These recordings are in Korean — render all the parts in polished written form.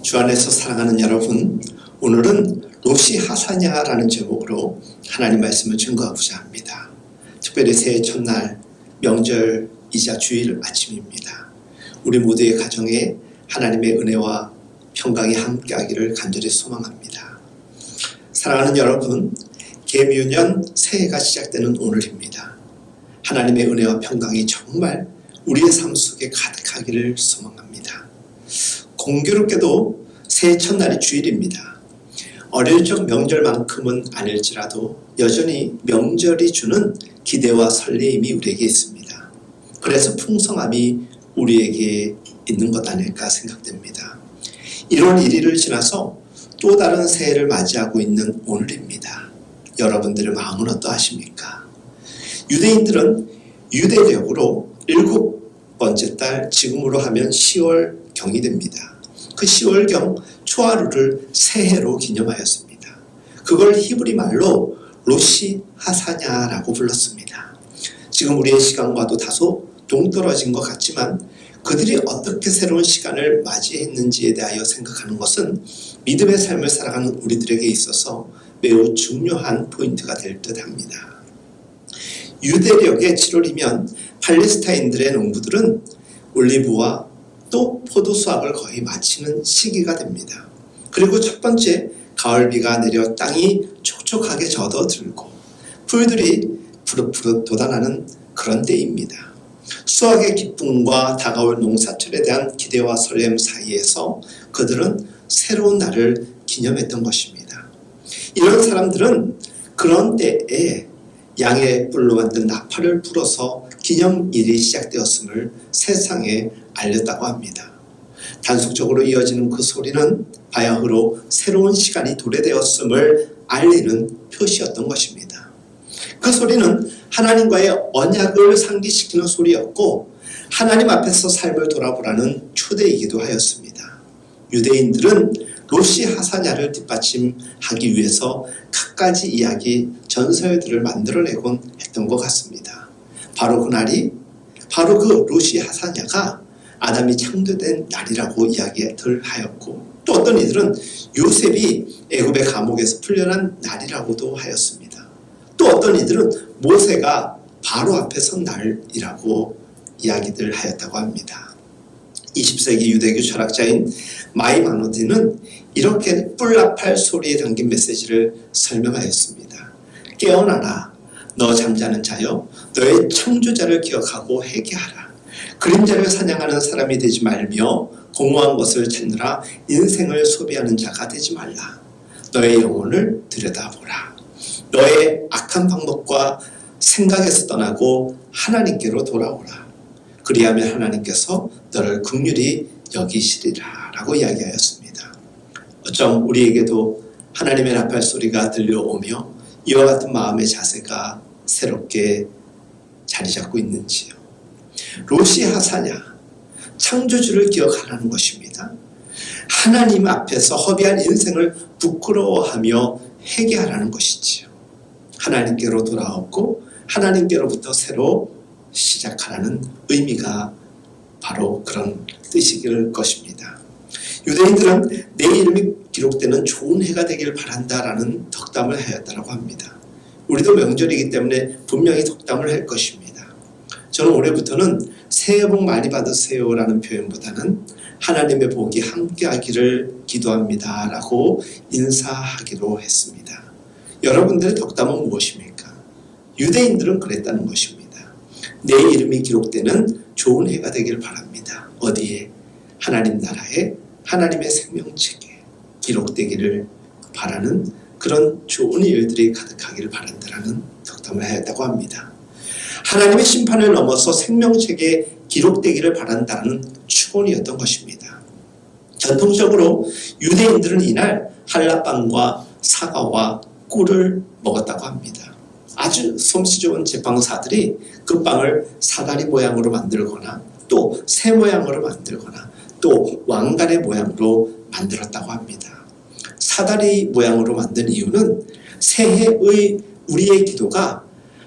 주 안에서 사랑하는 여러분, 오늘은 롯이 하사냐라는 제목으로 하나님 말씀을 증거하고자 합니다. 특별히 새해 첫날 명절이자 주일 아침입니다. 우리 모두의 가정에 하나님의 은혜와 평강이 함께하기를 간절히 소망합니다. 사랑하는 여러분, 개묘년 새해가 시작되는 오늘입니다. 하나님의 은혜와 평강이 정말 우리의 삶 속에 가득하기를 소망합니다. 공교롭게도 새해 첫날이 주일입니다. 어릴 적 명절만큼은 아닐지라도 여전히 명절이 주는 기대와 설레임이 우리에게 있습니다. 그래서 풍성함이 우리에게 있는 것 아닐까 생각됩니다. 1월 1일을 지나서 또 다른 새해를 맞이하고 있는 오늘입니다. 여러분들의 마음은 어떠하십니까? 유대인들은 유대력으로 7번째 달, 지금으로 하면 10월경이 됩니다. 그 10월경 초하루를 새해로 기념하였습니다. 그걸 히브리 말로 롯이 하사냐라고 불렀습니다. 지금 우리의 시간과도 다소 동떨어진 것 같지만 그들이 어떻게 새로운 시간을 맞이했는지에 대하여 생각하는 것은 믿음의 삶을 살아가는 우리들에게 있어서 매우 중요한 포인트가 될 듯합니다. 유대력의 7월이면 팔레스타인들의 농부들은 올리브와 또 포도 수확을 거의 마치는 시기가 됩니다. 그리고 첫 번째 가을비가 내려 땅이 촉촉하게 젖어들고 풀들이 푸릇푸릇 돋아나는 그런 때입니다. 수확의 기쁨과 다가올 농사철에 대한 기대와 설렘 사이에서 그들은 새로운 날을 기념했던 것입니다. 이런 사람들은 그런 때에 양의 뿔로 만든 나팔을 불어서 기념일이 시작되었음을 세상에 알렸다고 합니다. 단속적으로 이어지는 그 소리는 바야흐로 새로운 시간이 도래되었음을 알리는 표시였던 것입니다. 그 소리는 하나님과의 언약을 상기시키는 소리였고 하나님 앞에서 삶을 돌아보라는 초대이기도 하였습니다. 유대인들은 롯이 하사냐를 뒷받침하기 위해서 갖가지 이야기, 전설들을 만들어내곤 했던 것 같습니다. 바로 그날이 바로 그 롯이 하사냐가 아담이 창조된 날이라고 이야기를 하였고 또 어떤 이들은 요셉이 애굽의 감옥에서 풀려난 날이라고도 하였습니다. 또 어떤 이들은 모세가 바로 앞에 선 날이라고 이야기들 하였다고 합니다. 20세기 유대교 철학자인 마이마노디는 이렇게 뿔나팔 소리에 담긴 메시지를 설명하였습니다. 깨어나라, 너 잠자는 자여, 너의 창조자를 기억하고 회개하라. 그림자를 사냥하는 사람이 되지 말며 공허한 것을 찾느라 인생을 소비하는 자가 되지 말라. 너의 영혼을 들여다보라. 너의 악한 방법과 생각에서 떠나고 하나님께로 돌아오라. 그리하면 하나님께서 너를 긍휼히 여기시리라 라고 이야기하였습니다. 어쩜 우리에게도 하나님의 나팔 소리가 들려오며 이와 같은 마음의 자세가 새롭게 자리 잡고 있는지요. 롯이 하사냐, 창조주를 기억하라는 것입니다. 하나님 앞에서 허비한 인생을 부끄러워하며 회개하라는 것이지요. 하나님께로 돌아오고 하나님께로부터 새로 시작하라는 의미가 바로 그런 뜻일 것입니다. 유대인들은 내 이름이 기록되는 좋은 해가 되길 바란다라는 덕담을 하였다고 합니다. 우리도 명절이기 때문에 분명히 덕담을 할 것입니다. 저는 올해부터는 새해 복 많이 받으세요라는 표현보다는 하나님의 복이 함께하기를 기도합니다 라고 인사하기로 했습니다. 여러분들의 덕담은 무엇입니까? 유대인들은 그랬다는 것입니다. 내 이름이 기록되는 좋은 해가 되길 바랍니다. 어디에? 하나님 나라에 하나님의 생명책에 기록되기를 바라는 그런 좋은 일들이 가득하기를 바란다라는 덕담을 하였다고 합니다. 하나님의 심판을 넘어서 생명책에 기록되기를 바란다는 축원이었던 것입니다. 전통적으로 유대인들은 이날 한라빵과 사과와 꿀을 먹었다고 합니다. 아주 솜씨 좋은 제빵사들이 그 빵을 사다리 모양으로 만들거나 또 새 모양으로 만들거나 또 왕관의 모양으로 만들었다고 합니다. 사다리 모양으로 만든 이유는 새해의 우리의 기도가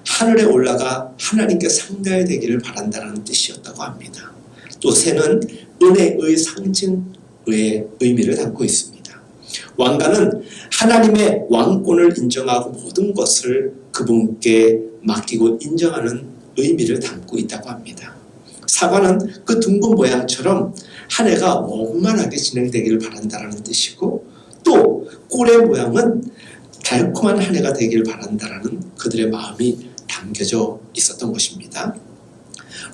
하늘에 올라가 하나님께 상달되기를 바란다는 뜻이었다고 합니다. 또 새는 은혜의 상징, 의미를 담고 있습니다. 왕가는 하나님의 왕권을 인정하고 모든 것을 그분께 맡기고 인정하는 의미를 담고 있다고 합니다. 사과는 그 둥근 모양처럼 한 해가 원만하게 진행되기를 바란다는 뜻이고, 또 꿀의 모양은 달콤한 한 해가 되기를 바란다는 그들의 마음이 담겨져 있었던 것입니다.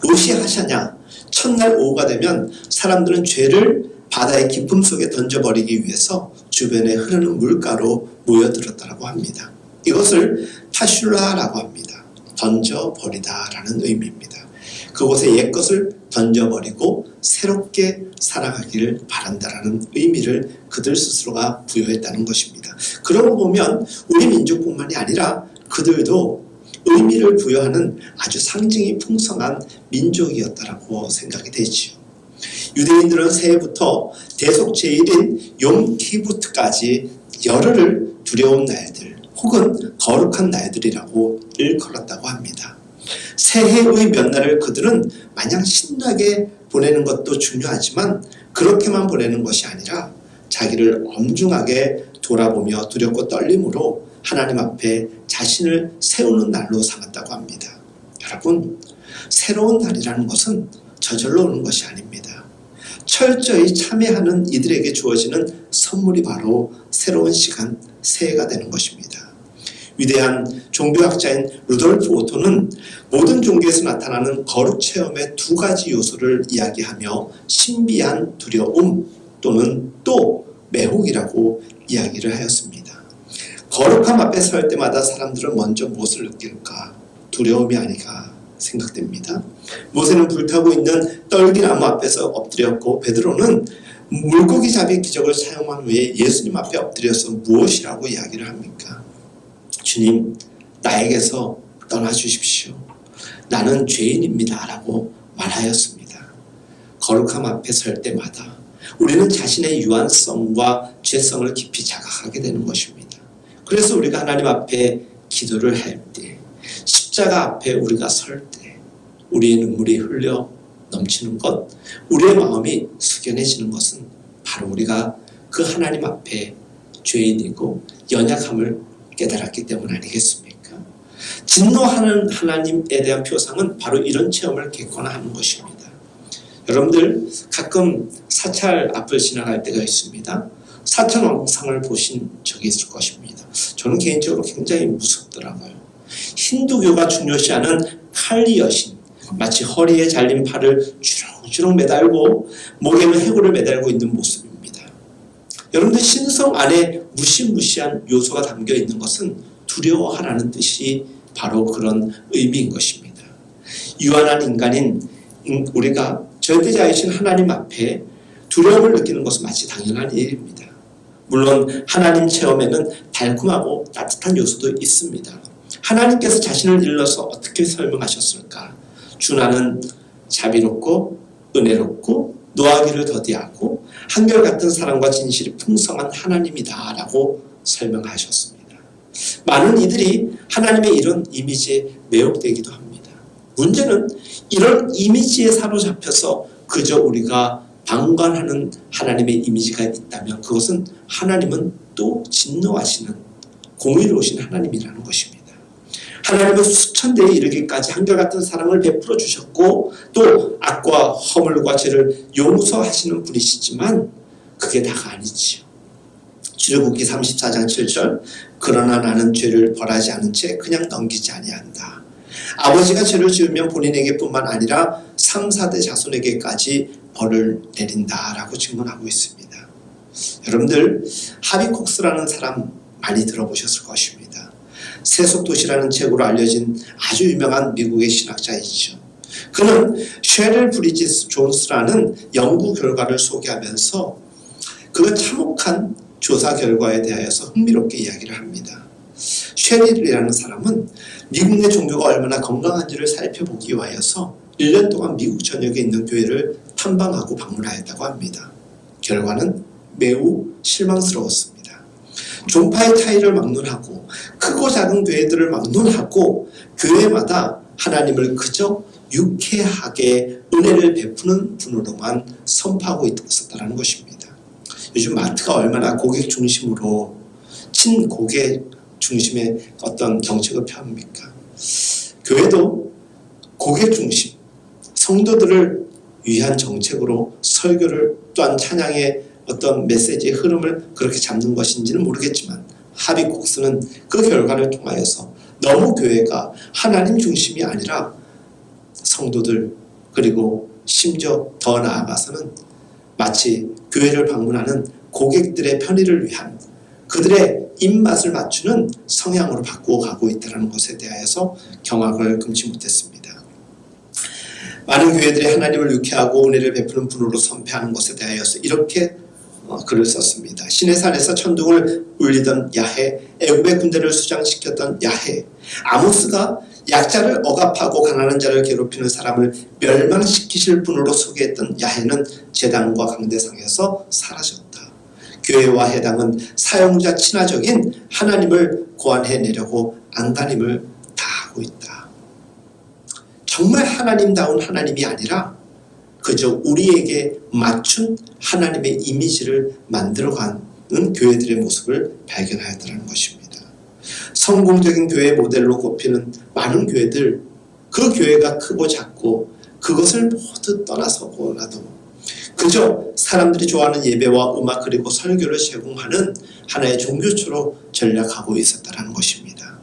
로시 하샤냐, 첫날 오후가 되면 사람들은 죄를 바다의 깊음 속에 던져버리기 위해서 주변에 흐르는 물가로 모여들었다고 합니다. 이것을 타슐라라고 합니다. 던져버리다라는 의미입니다. 그곳에 옛것을 던져버리고 새롭게 살아가기를 바란다라는 의미를 그들 스스로가 부여했다는 것입니다. 그러고 보면 우리 민족뿐만이 아니라 그들도 의미를 부여하는 아주 상징이 풍성한 민족이었다라고 생각이 되지요. 유대인들은 새해부터 대속 제일인 욤 키부트까지 열흘을 두려운 날들 혹은 거룩한 날들이라고 일컬었다고 합니다. 새해의 몇 날을 그들은 마냥 신나게 보내는 것도 중요하지만 그렇게만 보내는 것이 아니라 자기를 엄중하게 돌아보며 두렵고 떨림으로 하나님 앞에 자신을 세우는 날로 삼았다고 합니다. 여러분, 새로운 날이라는 것은 저절로 오는 것이 아닙니다. 철저히 참여하는 이들에게 주어지는 선물이 바로 새로운 시간, 새해가 되는 것입니다. 위대한 종교학자인 루돌프 오토는 모든 종교에서 나타나는 거룩 체험의 두 가지 요소를 이야기하며 신비한 두려움 또는 또 매혹이라고 이야기를 하였습니다. 거룩함 앞에 설 때마다 사람들은 먼저 무엇을 느낄까? 두려움이 아닌가 생각됩니다. 모세는 불타고 있는 떨기나무 앞에서 엎드렸고 베드로는 물고기 잡이 기적을 사용한 후에 예수님 앞에 엎드려서 무엇이라고 이야기를 합니까? 주님, 나에게서 떠나주십시오. 나는 죄인입니다. 라고 말하였습니다. 거룩함 앞에 설 때마다 우리는 자신의 유한성과 죄성을 깊이 자각하게 되는 것입니다. 그래서 우리가 하나님 앞에 기도를 할 때, 십자가 앞에 우리가 설 때, 우리의 눈물이 흘려 넘치는 것, 우리의 마음이 숙연해지는 것은 바로 우리가 그 하나님 앞에 죄인이고 연약함을 깨달았기 때문 아니겠습니까? 진노하는 하나님에 대한 표상은 바로 이런 체험을 겪거나 하는 것입니다. 여러분들 가끔 사찰 앞을 지나갈 때가 있습니다. 사천 왕상을 보신 적이 있을 것입니다. 저는 개인적으로 굉장히 무섭더라고요. 힌두교가 중요시하는 칼리 여신, 마치 허리에 잘린 팔을 주렁주렁 매달고 목에는 해골을 매달고 있는 모습입니다. 여러분들 신성 안에 무시무시한 요소가 담겨 있는 것은 두려워하라는 뜻이 바로 그런 의미인 것입니다. 유한한 인간인 우리가 절대자이신 하나님 앞에 두려움을 느끼는 것은 마치 당연한 일입니다. 물론 하나님 체험에는 달콤하고 따뜻한 요소도 있습니다. 하나님께서 자신을 일러서 어떻게 설명하셨을까? 주 나는 자비롭고 은혜롭고 노하기를 더디하고 한결같은 사랑과 진실이 풍성한 하나님이다 라고 설명하셨습니다. 많은 이들이 하나님의 이런 이미지에 매혹되기도 합니다. 문제는 이런 이미지에 사로잡혀서 그저 우리가 방관하는 하나님의 이미지가 있다면 그것은 하나님은 또 진노하시는 공의로우신 하나님이라는 것입니다. 하나님은 수천 대에 이르기까지 한결같은 사랑을 베풀어 주셨고 또 악과 허물과 죄를 용서하시는 분이시지만 그게 다가 아니지요. 출애굽기 34장 7절 그러나 나는 죄를 벌하지 않은 채 그냥 넘기지 아니한다. 아버지가 죄를 지으면 본인에게뿐만 아니라 3, 4대 자손에게까지 벌을 내린다라고 증언하고 있습니다. 여러분들 하비콕스라는 사람 많이 들어보셨을 것입니다. 세속도시라는 책으로 알려진 아주 유명한 미국의 신학자이죠. 그는 쉐릴 브리지스 존스라는 연구 결과를 소개하면서 그 참혹한 조사 결과에 대하여서 흥미롭게 이야기를 합니다. 쉐릴이라는 사람은 미국 내 종교가 얼마나 건강한지를 살펴보기 위하여서 1년 동안 미국 전역에 있는 교회를 탐방하고 방문하였다고 합니다. 결과는 매우 실망스러웠습니다. 종파의 차이를 막론하고 크고 작은 교회들을 막론하고 교회마다 하나님을 그저 유쾌하게 은혜를 베푸는 분으로만 선포하고 있었다는 것입니다. 요즘 마트가 얼마나 고객 중심으로 친고객 중심의 어떤 정책을 펴합니까? 교회도 고객 중심, 성도들을 위한 정책으로 설교를 또한 찬양의 어떤 메시지의 흐름을 그렇게 잡는 것인지는 모르겠지만 하비국스는 그 결과를 통하여서 너무 교회가 하나님 중심이 아니라 성도들 그리고 심지어 더 나아가서는 마치 교회를 방문하는 고객들의 편의를 위한 그들의 입맛을 맞추는 성향으로 바꾸어 가고 있다는 것에 대하여서 경악을 금치 못했습니다. 많은 교회들이 하나님을 유쾌하고 은혜를 베푸는 분으로 선패하는 것에 대하여서 이렇게 글을 썼습니다. 시내산에서 천둥을 울리던 야해, 애굽의 군대를 수장시켰던 야해, 아모스가 약자를 억압하고 가난한 자를 괴롭히는 사람을 멸망시키실 분으로 소개했던 야해는 제단과 강대상에서 사라졌다. 교회와 해당은 사용자 친화적인 하나님을 고안해내려고 안간힘을 다하고 있다. 정말 하나님다운 하나님이 아니라 그저 우리에게 맞춘 하나님의 이미지를 만들어가는 교회들의 모습을 발견하였다는 것입니다. 성공적인 교회 모델로 꼽히는 많은 교회들, 그 교회가 크고 작고 그것을 모두 떠나서고라도 그저 사람들이 좋아하는 예배와 음악 그리고 설교를 제공하는 하나의 종교처로 전략하고 있었다는 것입니다.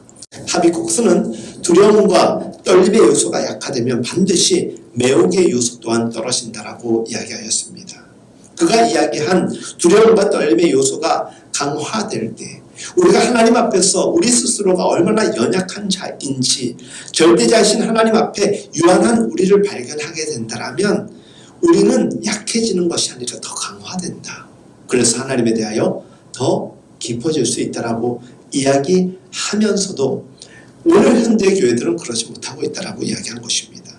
하비국스는 두려움과 떨림의 요소가 약화되면 반드시 매혹의 요소 또한 떨어진다라고 이야기하였습니다. 그가 이야기한 두려움과 떨림의 요소가 강화될 때 우리가 하나님 앞에서 우리 스스로가 얼마나 연약한 자인지 절대자이신 하나님 앞에 유한한 우리를 발견하게 된다면 우리는 약해지는 것이 아니라 더 강화된다. 그래서 하나님에 대하여 더 깊어질 수 있다라고 이야기하면서도 오늘 현대 교회들은 그러지 못하고 있다라고 이야기한 것입니다.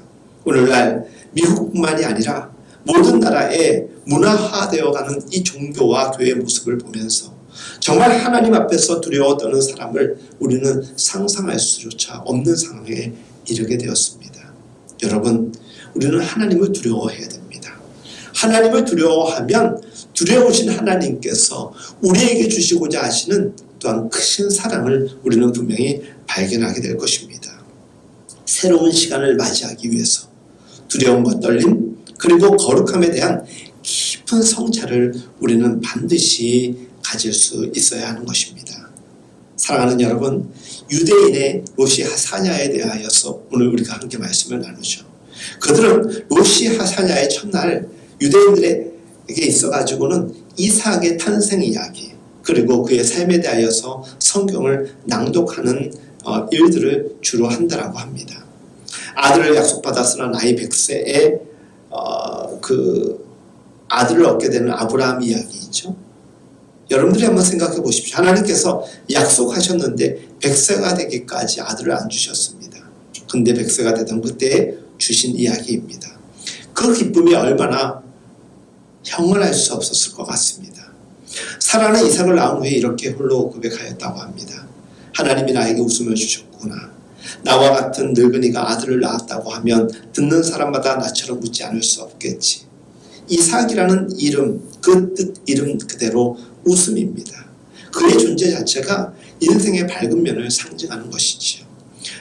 오늘날 미국뿐만이 아니라 모든 나라에 문화화되어가는 이 종교와 교회의 모습을 보면서 정말 하나님 앞에서 두려워 떠는 사람을 우리는 상상할 수조차 없는 상황에 이르게 되었습니다. 여러분, 우리는 하나님을 두려워해야 됩니다. 하나님을 두려워하면 두려우신 하나님께서 우리에게 주시고자 하시는 또한 크신 사랑을 우리는 분명히 발견하게 될 것입니다. 새로운 시간을 맞이하기 위해서 두려움과 떨림 그리고 거룩함에 대한 깊은 성찰을 우리는 반드시 가질 수 있어야 하는 것입니다. 사랑하는 여러분, 유대인의 로시 하사냐에 대하여서 오늘 우리가 함께 말씀을 나누죠. 그들은 로시 하사냐의 첫날 유대인들에게 있어가지고는 이삭의 탄생 이야기 그리고 그의 삶에 대하여서 성경을 낭독하는 일들을 주로 한다라고 합니다. 아들을 약속받았으나 나이 100세에 그 아들을 얻게 되는 아브라함 이야기이죠. 여러분들이 한번 생각해 보십시오. 하나님께서 약속하셨는데 100세가 되기까지 아들을 안 주셨습니다. 근데 100세가 되던 그때에 주신 이야기입니다. 그 기쁨이 얼마나 형언할 수 없었을 것 같습니다. 사라는 이삭을 낳은 후에 이렇게 홀로 고백하였다고 합니다. 하나님이 나에게 웃음을 주셨구나. 나와 같은 늙은이가 아들을 낳았다고 하면 듣는 사람마다 나처럼 묻지 않을 수 없겠지. 이삭이라는 이름, 그 뜻 이름 그대로 웃음입니다. 그의 존재 자체가 인생의 밝은 면을 상징하는 것이지요.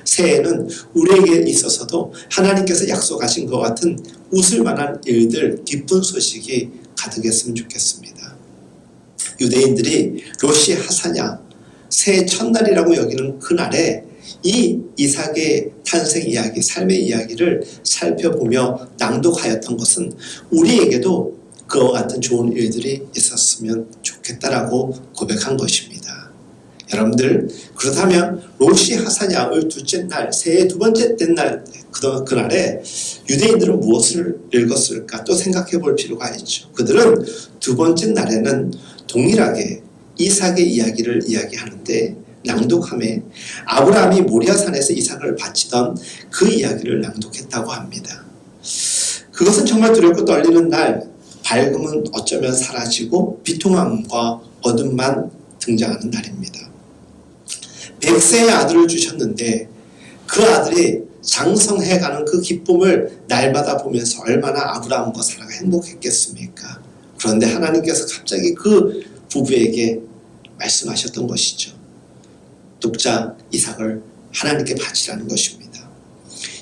새해에는 우리에게 있어서도 하나님께서 약속하신 것 같은 웃을 만한 일들, 기쁜 소식이 가득했으면 좋겠습니다. 유대인들이 로시 하사냐, 새해 첫날이라고 여기는 그날에 이 이삭의 탄생 이야기, 삶의 이야기를 살펴보며 낭독하였던 것은 우리에게도 그와 같은 좋은 일들이 있었으면 좋겠다라고 고백한 것입니다. 여러분들, 그렇다면 로시 하사냐의 둘째 날, 새해 두 번째 된 날, 그날에 유대인들은 무엇을 읽었을까 또 생각해 볼 필요가 있죠. 그들은 두 번째 날에는 동일하게 이삭의 이야기를 이야기하는데 낭독함에 아브라함이 모리아산에서 이삭을 바치던 그 이야기를 낭독했다고 합니다. 그것은 정말 두렵고 떨리는 날, 밝음은 어쩌면 사라지고 비통함과 어둠만 등장하는 날입니다. 100세의 아들을 주셨는데 그 아들이 장성해가는 그 기쁨을 날마다 보면서 얼마나 아브라함과 사라가 행복했겠습니까? 그런데 하나님께서 갑자기 그 부부에게 말씀하셨던 것이죠. 독자 이삭을 하나님께 바치라는 것입니다.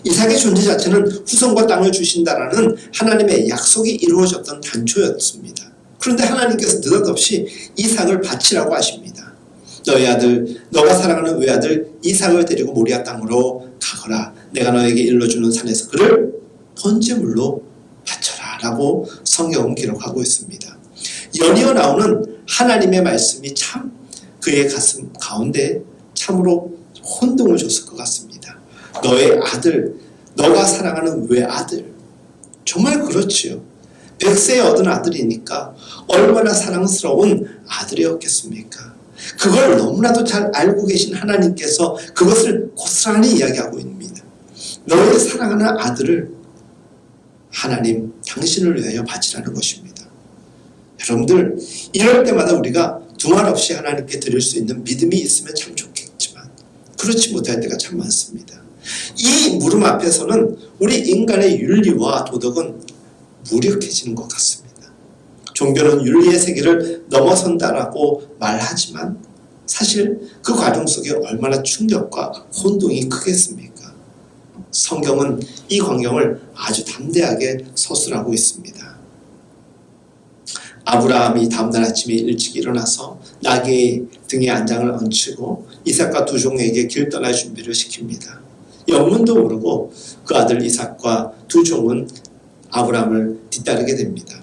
이삭의 존재 자체는 후손과 땅을 주신다라는 하나님의 약속이 이루어졌던 단초였습니다. 그런데 하나님께서 느닷없이 이삭을 바치라고 하십니다. 너의 아들, 너가 사랑하는 외아들 이삭을 데리고 모리아 땅으로 가거라. 내가 너에게 일러주는 산에서 그를 번제물로 바쳐라 라고 성경은 기록하고 있습니다. 연이어 나오는 하나님의 말씀이 참 그의 가슴 가운데 참으로 혼동을 줬을 것 같습니다. 너의 아들, 너가 사랑하는 외아들. 정말 그렇지요. 100세에 얻은 아들이니까 얼마나 사랑스러운 아들이었겠습니까? 그걸 너무나도 잘 알고 계신 하나님께서 그것을 고스란히 이야기하고 있습니다. 너의 사랑하는 아들을 하나님 당신을 위하여 바치라는 것입니다. 여러분들 이럴 때마다 우리가 두말 없이 하나님께 드릴 수 있는 믿음이 있으면 참 좋겠지만 그렇지 못할 때가 참 많습니다. 이 물음 앞에서는 우리 인간의 윤리와 도덕은 무력해지는 것 같습니다. 종교는 윤리의 세계를 넘어선다라고 말하지만 사실 그 과정 속에 얼마나 충격과 혼동이 크겠습니까? 성경은 이 광경을 아주 담대하게 서술하고 있습니다. 아브라함이 다음날 아침에 일찍 일어나서 나귀의 등에 안장을 얹히고 이삭과 두 종에게 길 떠날 준비를 시킵니다. 영문도 모르고 그 아들 이삭과 두 종은 아브라함을 뒤따르게 됩니다.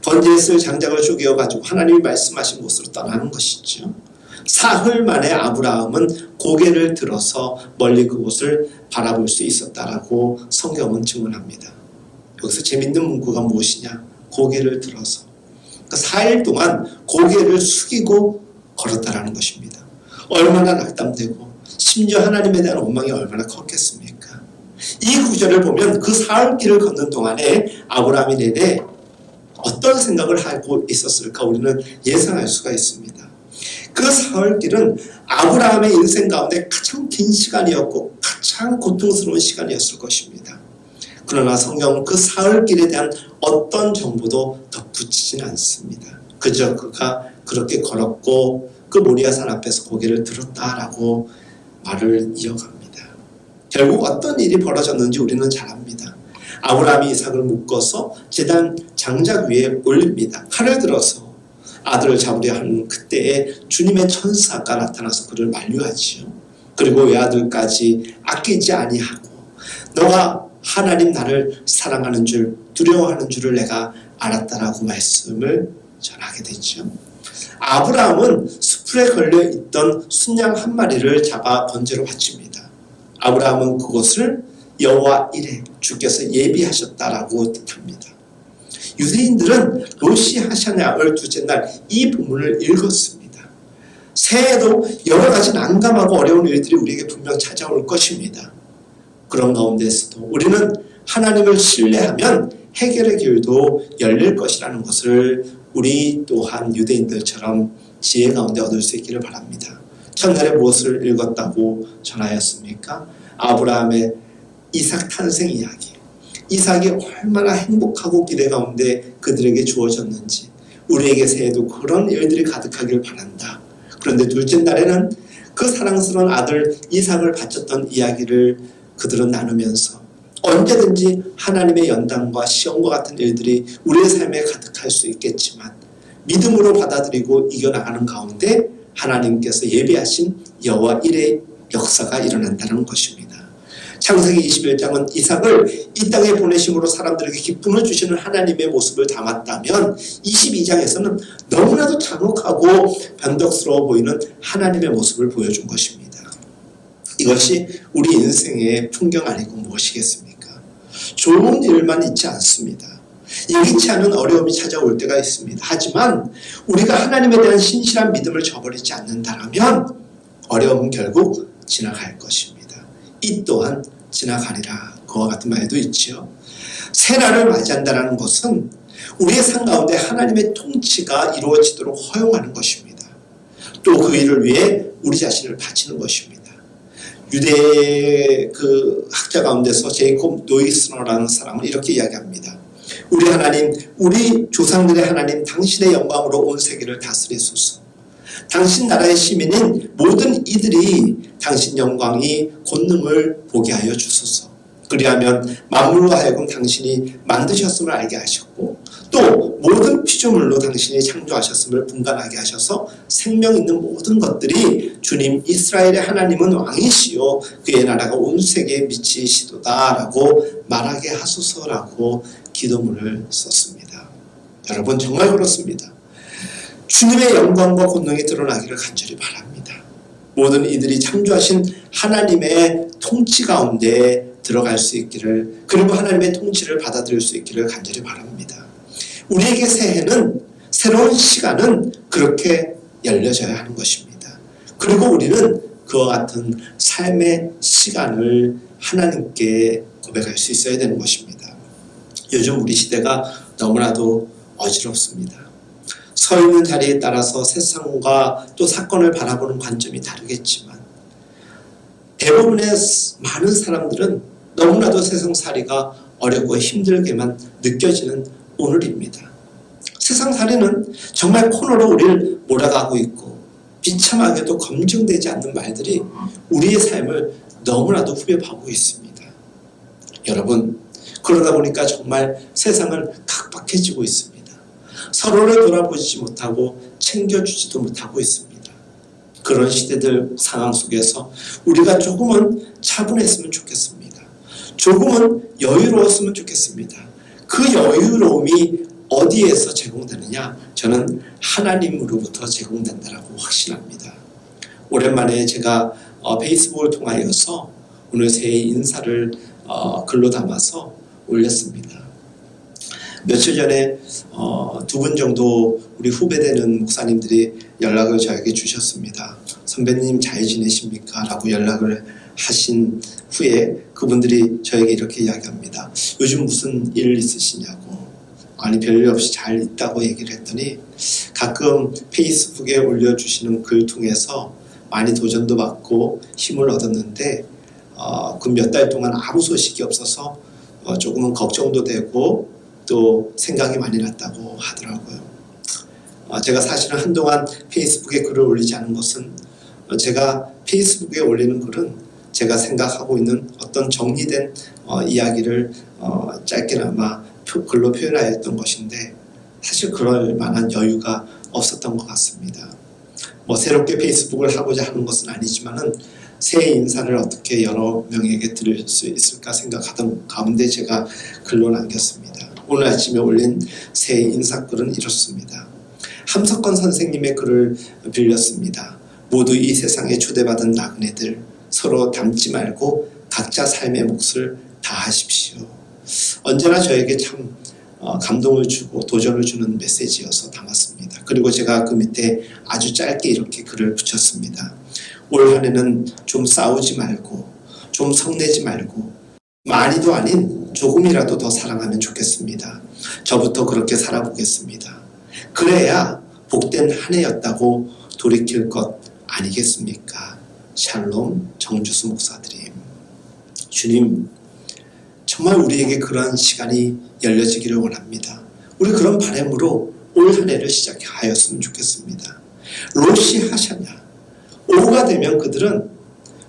번제에 쓸 장작을 쪼개어가지고 하나님이 말씀하신 곳으로 떠나는 것이죠. 사흘 만에 아브라함은 고개를 들어서 멀리 그곳을 바라볼 수 있었다라고 성경은 증언합니다. 여기서 재밌는 문구가 무엇이냐? 고개를 들어서. 그러니까 4일 동안 고개를 숙이고 걸었다라는 것입니다. 얼마나 낙담되고 심지어 하나님에 대한 원망이 얼마나 컸겠습니까? 이 구절을 보면 그 사흘 길을 걷는 동안에 아브라함이 내내 어떤 생각을 하고 있었을까 우리는 예상할 수가 있습니다. 그 사흘 길은 아브라함의 인생 가운데 가장 긴 시간이었고 가장 고통스러운 시간이었을 것입니다. 그러나 성경은 그 사흘 길에 대한 어떤 정보도 덧붙이진 않습니다. 그저 그가 그렇게 걸었고 그 모리아 산 앞에서 고개를 들었다라고 말을 이어갑니다. 결국 어떤 일이 벌어졌는지 우리는 잘 압니다. 아브라함이 이삭을 묶어서 제단 장작 위에 올립니다. 칼을 들어서 아들을 잡으려 하는 그때에 주님의 천사가 나타나서 그를 만류하지요. 그리고 외아들까지 아끼지 아니하고 너가 하나님 나를 사랑하는 줄 두려워하는 줄을 내가 알았다라고 말씀을 전하게 되죠. 아브라함은 숯불에 걸려있던 순양 한 마리를 잡아 번제로 바칩니다. 아브라함은 그것을 여호와 이레 주께서 예비하셨다라고 뜻합니다. 유대인들은 로시 하샤냐을 둘째 날 이 본문을 읽었습니다. 새해에도 여러 가지 난감하고 어려운 일들이 우리에게 분명 찾아올 것입니다. 그런 가운데서도 우리는 하나님을 신뢰하면 해결의 길도 열릴 것이라는 것을 우리 또한 유대인들처럼 지혜 가운데 얻을 수 있기를 바랍니다. 첫날에 무엇을 읽었다고 전하였습니까? 아브라함의 이삭 탄생 이야기. 이삭이 얼마나 행복하고 기대 가운데 그들에게 주어졌는지 우리에게 새해도 그런 일들이 가득하길 바란다. 그런데 둘째 날에는 그 사랑스러운 아들 이삭을 바쳤던 이야기를 그들은 나누면서 언제든지 하나님의 연단과 시험과 같은 일들이 우리의 삶에 가득할 수 있겠지만 믿음으로 받아들이고 이겨나가는 가운데 하나님께서 예비하신 여호와 일의 역사가 일어난다는 것입니다. 창세기 21장은 이삭을 이 땅에 보내심으로 사람들에게 기쁨을 주시는 하나님의 모습을 담았다면 22장에서는 너무나도 잔혹하고 변덕스러워 보이는 하나님의 모습을 보여준 것입니다. 이것이 우리 인생의 풍경 아니고 무엇이겠습니까? 좋은 일만 있지 않습니다. 예기치 않은 어려움이 찾아올 때가 있습니다. 하지만 우리가 하나님에 대한 신실한 믿음을 저버리지 않는다면 어려움은 결국 지나갈 것입니다. 이 또한 지나가리라. 그와 같은 말도 있지요. 새날을 맞이한다는 것은 우리의 삶 가운데 하나님의 통치가 이루어지도록 허용하는 것입니다. 또 그 일을 위해 우리 자신을 바치는 것입니다. 유대 그 학자 가운데서 제이콥 노이스너라는 사람은 이렇게 이야기합니다. 우리 하나님, 우리 조상들의 하나님, 당신의 영광으로 온 세계를 다스리소서. 당신 나라의 시민인 모든 이들이 당신 영광이 권능을 보게 하여 주소서. 그리하면 만물로 하여금 당신이 만드셨음을 알게 하셨고 또 모든 피조물로 당신이 창조하셨음을 분간하게 하셔서 생명 있는 모든 것들이 주님 이스라엘의 하나님은 왕이시요 그의 나라가 온 세계에 미치시도다 라고 말하게 하소서라고 기도문을 썼습니다. 여러분 정말 그렇습니다. 주님의 영광과 권능이 드러나기를 간절히 바랍니다. 모든 이들이 창조하신 하나님의 통치 가운데 들어갈 수 있기를, 그리고 하나님의 통치를 받아들일 수 있기를 간절히 바랍니다. 우리에게 새해는, 새로운 시간은 그렇게 열려져야 하는 것입니다. 그리고 우리는 그와 같은 삶의 시간을 하나님께 고백할 수 있어야 되는 것입니다. 요즘 우리 시대가 너무나도 어지럽습니다. 서 있는 자리에 따라서 세상과 또 사건을 바라보는 관점이 다르겠지만 대부분의 많은 사람들은 너무나도 세상살이가 어렵고 힘들게만 느껴지는 오늘입니다. 세상살이는 정말 코너로 우리를 몰아가고 있고 비참하게도 검증되지 않는 말들이 우리의 삶을 너무나도 후벼파고 있습니다. 여러분, 그러다 보니까 정말 세상은 각박해지고 있습니다. 서로를 돌아보지 못하고 챙겨주지도 못하고 있습니다. 그런 시대들 상황 속에서 우리가 조금은 차분했으면 좋겠습니다. 조금은 여유로웠으면 좋겠습니다. 그 여유로움이 어디에서 제공되느냐? 저는 하나님으로부터 제공된다라고 확신합니다. 오랜만에 제가 페이스북을 통하여서 오늘 새해 인사를 글로 담아서 올렸습니다. 며칠 전에 두 분 정도 우리 후배되는 목사님들이 연락을 저에게 주셨습니다. 선배님 잘 지내십니까? 라고 연락을 하신 후에 그분들이 저에게 이렇게 이야기합니다. 요즘 무슨 일 있으시냐고. 아니 별일 없이 잘 있다고 얘기를 했더니 가끔 페이스북에 올려주시는 글 통해서 많이 도전도 받고 힘을 얻었는데 그 몇 달 동안 아무 소식이 없어서 조금은 걱정도 되고 또 생각이 많이 났다고 하더라고요. 제가 사실은 한동안 페이스북에 글을 올리지 않은 것은 제가 페이스북에 올리는 글은 제가 생각하고 있는 어떤 정리된 이야기를 짧게나마 글로 표현하였던 것인데 사실 그럴 만한 여유가 없었던 것 같습니다. 새롭게 페이스북을 하고자 하는 것은 아니지만은 새해 인사를 어떻게 여러 명에게 드릴 수 있을까 생각하던 가운데 제가 글로 남겼습니다. 오늘 아침에 올린 새해 인사글은 이렇습니다. 함석건 선생님의 글을 빌렸습니다. 모두 이 세상에 초대받은 나그네들 서로 닮지 말고 각자 삶의 몫을 다하십시오. 언제나 저에게 참 감동을 주고 도전을 주는 메시지여서 담았습니다. 그리고 제가 그 밑에 아주 짧게 이렇게 글을 붙였습니다. 올 한 해는 좀 싸우지 말고 좀 성내지 말고 많이도 아닌 조금이라도 더 사랑하면 좋겠습니다. 저부터 그렇게 살아보겠습니다. 그래야 복된 한 해였다고 돌이킬 것 아니겠습니까? 샬롬 정주수 목사드림. 주님, 정말 우리에게 그러한 시간이 열려지기를 원합니다. 우리 그런 바람으로 올 한 해를 시작하였으면 좋겠습니다. 로시 하샤냐, 오후가 되면 그들은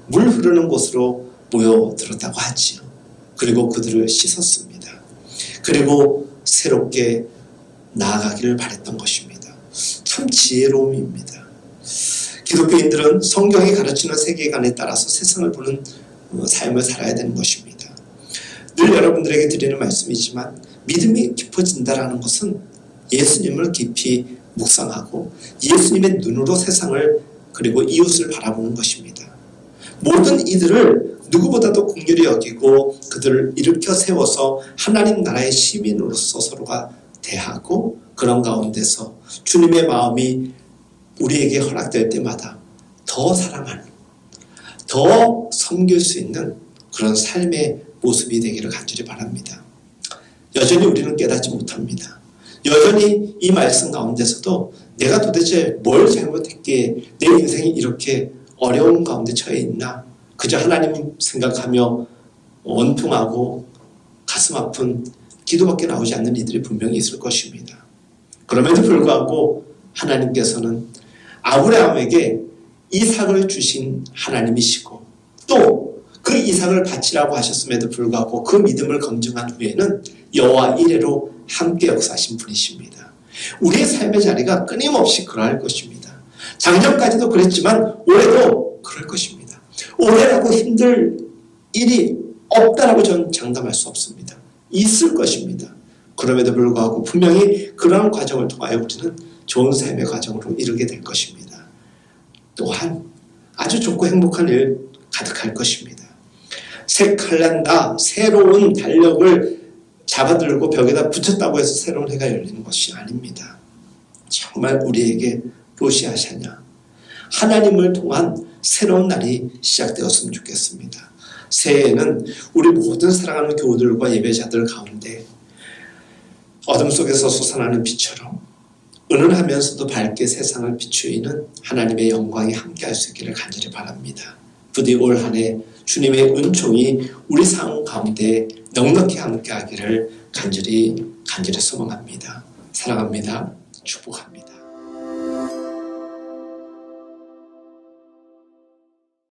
물 흐르는 곳으로 모여들었다고 하지요. 그리고 그들을 씻었습니다. 그리고 새롭게 나아가기를 바랬던 것입니다. 참 지혜로움입니다. 기독교인들은 성경이 가르치는 세계관에 따라서 세상을 보는 삶을 살아야 되는 것입니다. 늘 여러분들에게 드리는 말씀이지만 믿음이 깊어진다는 것은 예수님을 깊이 묵상하고 예수님의 눈으로 세상을 그리고 이웃을 바라보는 것입니다. 모든 이들을 누구보다도 긍휼히 여기고 그들을 일으켜 세워서 하나님 나라의 시민으로서 서로가 대하고 그런 가운데서 주님의 마음이 우리에게 허락될 때마다 더 사랑하는, 더 섬길 수 있는 그런 삶의 모습이 되기를 간절히 바랍니다. 여전히 우리는 깨닫지 못합니다. 여전히 이 말씀 가운데서도 내가 도대체 뭘 잘못했기에 내 인생이 이렇게 어려운 가운데 처해 있나? 그저 하나님 생각하며 원통하고 가슴 아픈 기도밖에 나오지 않는 이들이 분명히 있을 것입니다. 그럼에도 불구하고 하나님께서는 아브라함에게 이삭을 주신 하나님이시고 또 그 이삭을 바치라고 하셨음에도 불구하고 그 믿음을 검증한 후에는 여호와 이레로 함께 역사하신 분이십니다. 우리의 삶의 자리가 끊임없이 그러할 것입니다. 작년까지도 그랬지만 올해도 그럴 것입니다. 올해라고 힘들 일이 없다라고 저는 장담할 수 없습니다. 있을 것입니다. 그럼에도 불구하고 분명히 그러한 과정을 통하여 우리는 좋은 삶의 과정으로 이르게 될 것입니다. 또한 아주 좋고 행복한 일 가득할 것입니다. 새 칼날과 새로운 달력을 잡아들고 벽에다 붙였다고 해서 새로운 해가 열리는 것이 아닙니다. 정말 우리에게 로시아샤냐 하나님을 통한 새로운 날이 시작되었으면 좋겠습니다. 새해에는 우리 모든 사랑하는 교우들과 예배자들 가운데 어둠 속에서 솟아나는 빛처럼 은은하면서도 밝게 세상을 비추이는 하나님의 영광이 함께할 수 있기를 간절히 바랍니다. 부디 올 한 해 주님의 은총이 우리 삶 가운데 넉넉히 함께하기를 간절히 소망합니다. 사랑합니다. 축복합니다.